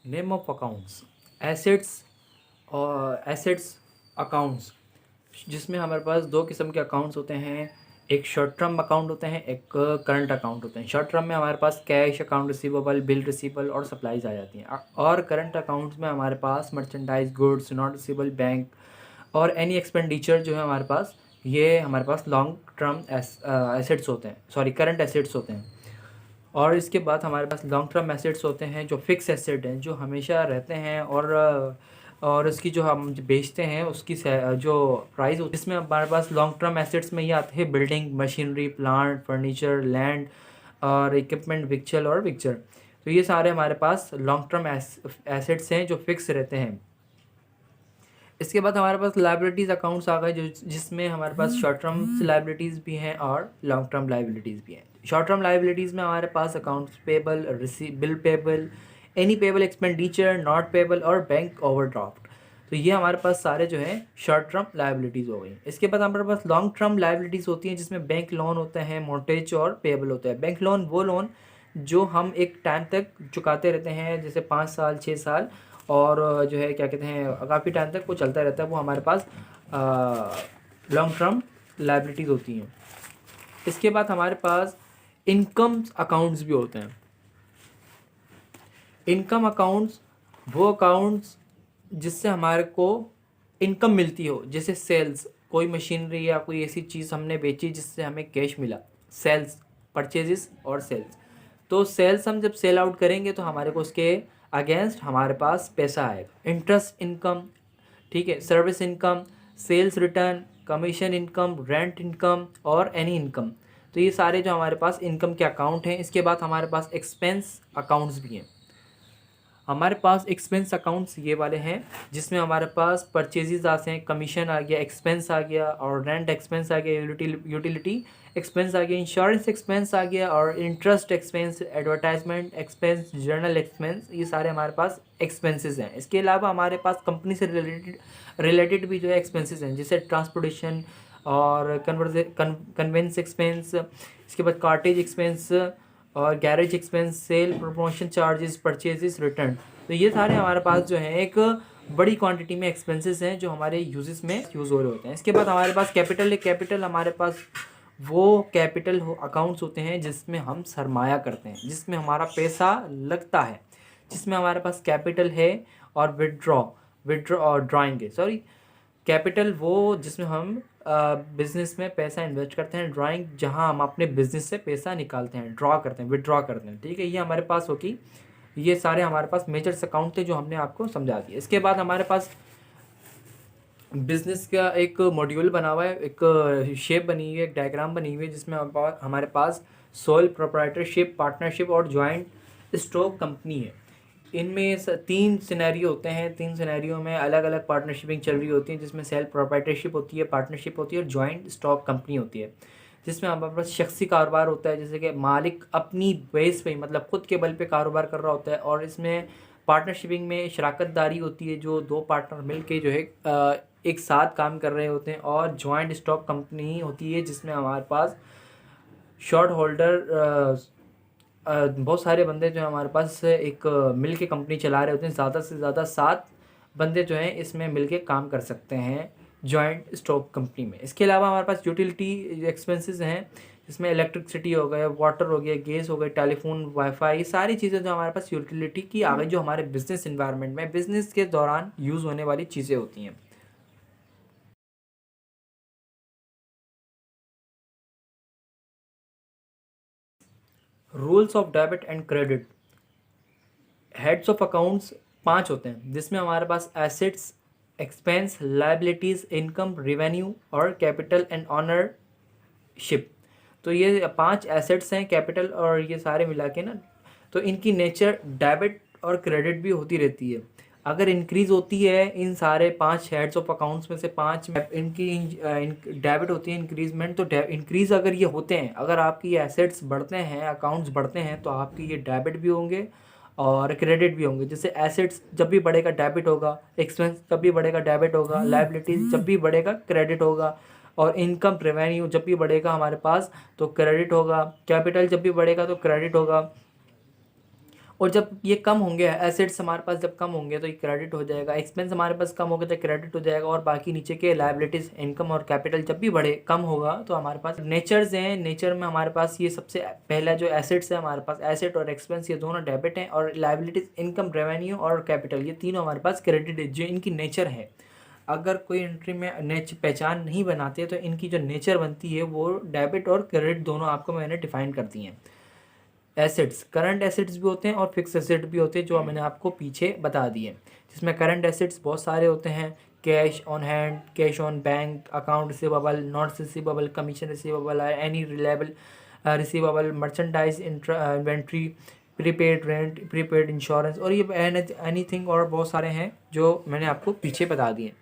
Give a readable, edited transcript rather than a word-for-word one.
Name of accounts, assets और assets accounts, जिसमें हमारे पास दो किस्म के अकाउंट्स होते हैं। एक शॉर्ट टर्म अकाउंट होते हैं, एक करंट अकाउंट होते हैं। शॉर्ट टर्म में हमारे पास cash, account receivable, bill receivable और सप्लाईज आ जाती हैं। और करंट अकाउंट्स में हमारे पास merchandise, goods, not receivable, bank और एनी एक्सपेंडिचर जो है हमारे पास, ये हमारे पास लॉन्ग टर्म एसेट्स होते हैं, सॉरी करंट एसेट्स होते हैं। और इसके बाद हमारे पास लॉन्ग टर्म एसेट्स होते हैं जो फिक्स एसेट हैं, जो हमेशा रहते हैं। और इसकी जो हम बेचते हैं उसकी जो प्राइस होती है, इसमें हमारे पास लॉन्ग टर्म एसेट्स में ये आते हैं building, machinery, plant, furniture, land और इक्विपमेंट, विक्चल और विक्चर। तो ये सारे हमारे पास लॉन्ग टर्म एसेट्स हैं जो फिक्स रहते हैं। इसके बाद हमारे पास लाइबिलिटीज़ अकाउंट्स आ गए, जो जिसमें हमारे पास शॉर्ट टर्म लाइबिलिटीज़ भी हैं और लॉन्ग टर्म लाइबिलिटीज़ भी हैं। शॉर्ट टर्म लाइबिलिटीज़ में हमारे पास accounts payable, bill payable, any payable expenditure, not payable और बैंक ओवरड्राफ्ट। तो ये हमारे पास सारे जो है शॉर्ट टर्म लाइबिलिटीज़ हो गई। इसके बाद हमारे पास लॉन्ग टर्म लाइबिलिटीज़ होती हैं, जिसमें बैंक लोन होते हैं, मोर्टेज और पेबल होते हैं। बैंक लोन वो लोन जो हम एक टाइम तक चुकाते रहते हैं, जैसे 5 साल, 6 साल, और जो है क्या कहते हैं काफ़ी टाइम तक वो चलता रहता है, वो हमारे पास लॉन्ग टर्म लाइबिलिटीज़ होती हैं। इसके बाद हमारे पास इनकम अकाउंट्स भी होते हैं। इनकम अकाउंट्स वो अकाउंट्स जिससे हमारे को इनकम मिलती हो, जैसे सेल्स, कोई मशीनरी या कोई ऐसी चीज़ हमने बेची जिससे हमें कैश मिला, सेल्स, परचेजेस और सेल्स। तो सेल्स हम जब सेल आउट करेंगे तो हमारे को उसके अगेंस्ट हमारे पास पैसा आएगा। इंटरेस्ट इनकम, ठीक है, service income, sales return, commission income, rent income और एनी इनकम। तो ये सारे जो हमारे पास इनकम के अकाउंट हैं। इसके बाद हमारे पास एक्सपेंस अकाउंट्स भी हैं। हमारे पास एक्सपेंस अकाउंट्स ये वाले हैं, जिसमें हमारे पास परचेजेस आते हैं, कमीशन आ गया, एक्सपेंस आ गया और रेंट एक्सपेंस आ गया, यूटिलिटी एक्सपेंस आ गया, इंश्योरेंस एक्सपेंस आ गया और interest expense, advertisement expense, journal expense. ये सारे हमारे पास एक्सपेंसेस हैं। इसके अलावा हमारे पास कंपनी से रिलेटेड भी जो है एक्सपेंसेस हैं, जैसे ट्रांसपोर्टेशन और कन्वेंस एक्सपेंस, इसके बाद कार्टेज एक्सपेंस और garage expense, sale promotion charges, purchases, return. तो ये सारे हमारे पास जो है एक बड़ी क्वांटिटी में एक्सपेंसेस हैं जो हमारे यूजेस में यूज़ हो रहे होते हैं। इसके बाद हमारे पास कैपिटल है। कैपिटल हमारे पास वो कैपिटल अकाउंट्स होते हैं जिसमें हम सरमाया करते हैं, जिसमें हमारा पैसा लगता है, जिसमें हमारे पास कैपिटल है। और विड्रॉ और ड्राइंग है, सॉरी, कैपिटल वो जिसमें हम बिजनेस में पैसा इन्वेस्ट करते हैं, ड्राइंग जहां हम अपने बिजनेस से पैसा निकालते हैं, ड्रॉ करते हैं, विड्रॉ करते हैं, ठीक है। ये हमारे पास होगी। ये सारे हमारे पास मेजर्स अकाउंट थे जो हमने आपको समझा दिया। इसके बाद हमारे पास बिजनेस का एक मॉड्यूल बना हुआ है, एक शेप बनी हुई है, एक डायग्राम बनी हुई है, जिसमें हमारे पास सोल प्रोप्राइटरशिप, पार्टनरशिप और जॉइंट स्टॉक कंपनी है। इनमें 3 सिनेरियो होते हैं। 3 सिनेरियो में अलग अलग पार्टनरशिपिंग चल रही होती है, जिसमें सेल्फ प्रोप्राइटरशिप होती है, पार्टनरशिप होती है और जॉइंट स्टॉक कंपनी होती है, जिसमें हमारे पास शख्सी कारोबार होता है, जैसे कि मालिक अपनी बेस पे, मतलब खुद के बल पे कारोबार कर रहा होता है। और इसमें पार्टनरशिपिंग में शराकतदारी होती है, जो 2 पार्टनर मिल के जो है एक साथ काम कर रहे होते हैं। और जॉइंट स्टॉक कंपनी होती है, जिसमें हमारे पास शॉर्ट होल्डर बहुत सारे बंदे जो हैं हमारे पास एक मिल के कंपनी चला रहे होते हैं। ज़्यादा से ज़्यादा 7 बंदे जो हैं इसमें मिल के काम कर सकते हैं जॉइंट स्टॉक कंपनी में। इसके अलावा हमारे पास यूटिलिटी एक्सपेंसेस हैं, जिसमें इलेक्ट्रिसिटी हो गया, वाटर हो गया, गैस हो गया, टेलीफोन, वाईफाई, सारी चीज़ें जो हमारे पास यूटिलिटी की आ गई, जो हमारे बिजनेस इन्वायरमेंट में बिजनेस के दौरान यूज़ होने वाली चीज़ें होती हैं। Rules of debit and credit. Heads of accounts 5 होते हैं, जिसमें हमारे पास assets, expense, liabilities, income, revenue और कैपिटल एंड ऑनरशिप। तो ये 5 एसेट्स हैं, कैपिटल और ये सारे मिला के ना। तो इनकी नेचर डेबिट और क्रेडिट भी होती रहती है। अगर इंक्रीज़ होती है इन सारे 5 हेड्स ऑफ अकाउंट्स में से 5 में इनकी डेबिट होती है इंक्रीजमेंट, तो इंक्रीज़ अगर ये होते हैं, अगर आपकी एसेट्स बढ़ते हैं, अकाउंट्स बढ़ते हैं, तो आपकी ये डेबिट भी होंगे और क्रेडिट भी होंगे। जैसे एसेट्स जब भी बढ़ेगा डेबिट होगा, एक्सपेंस जब भी बढ़ेगा डेबिट होगा, लायबिलिटीज जब भी बढ़ेगा क्रेडिट होगा, और इनकम रेवेन्यू जब भी बढ़ेगा हमारे पास तो क्रेडिट होगा, कैपिटल जब भी बढ़ेगा तो क्रेडिट होगा, और जब ये कम होंगे, एसेट्स हमारे पास जब कम होंगे तो ये क्रेडिट हो जाएगा, एक्सपेंस हमारे पास कम होगा तो क्रेडिट हो जाएगा, और बाकी नीचे के लायबिलिटीज़, इनकम और कैपिटल जब भी बढ़े कम होगा तो हमारे पास नेचर्स हैं। नेचर में हमारे पास ये सबसे पहला जो एसेट्स है हमारे पास, एसेट और एक्सपेंस ये दोनों डेबिट हैं, और लायबिलिटीज़, इनकम, रेवेन्यू और कैपिटल ये तीनों हमारे पास क्रेडिट है, जो इनकी नेचर है। अगर कोई एंट्री में पहचान नहीं बनाते तो इनकी जो नेचर बनती है वो डेबिट और क्रेडिट दोनों आपको मैंने डिफाइन कर दी हैं। एसेट्स, करंट एसेट्स भी होते हैं और फिक्स एसेट भी होते हैं, जो मैंने आपको पीछे बता दिए। जिसमें करंट एसेट्स बहुत सारे होते हैं, cash on hand, cash on bank, account receivable, not receivable, commission receivable, any reliable receivable, merchandise inventory, prepaid rent, prepaid insurance, और ये एनीथिंग और बहुत सारे हैं जो मैंने आपको पीछे बता दिए।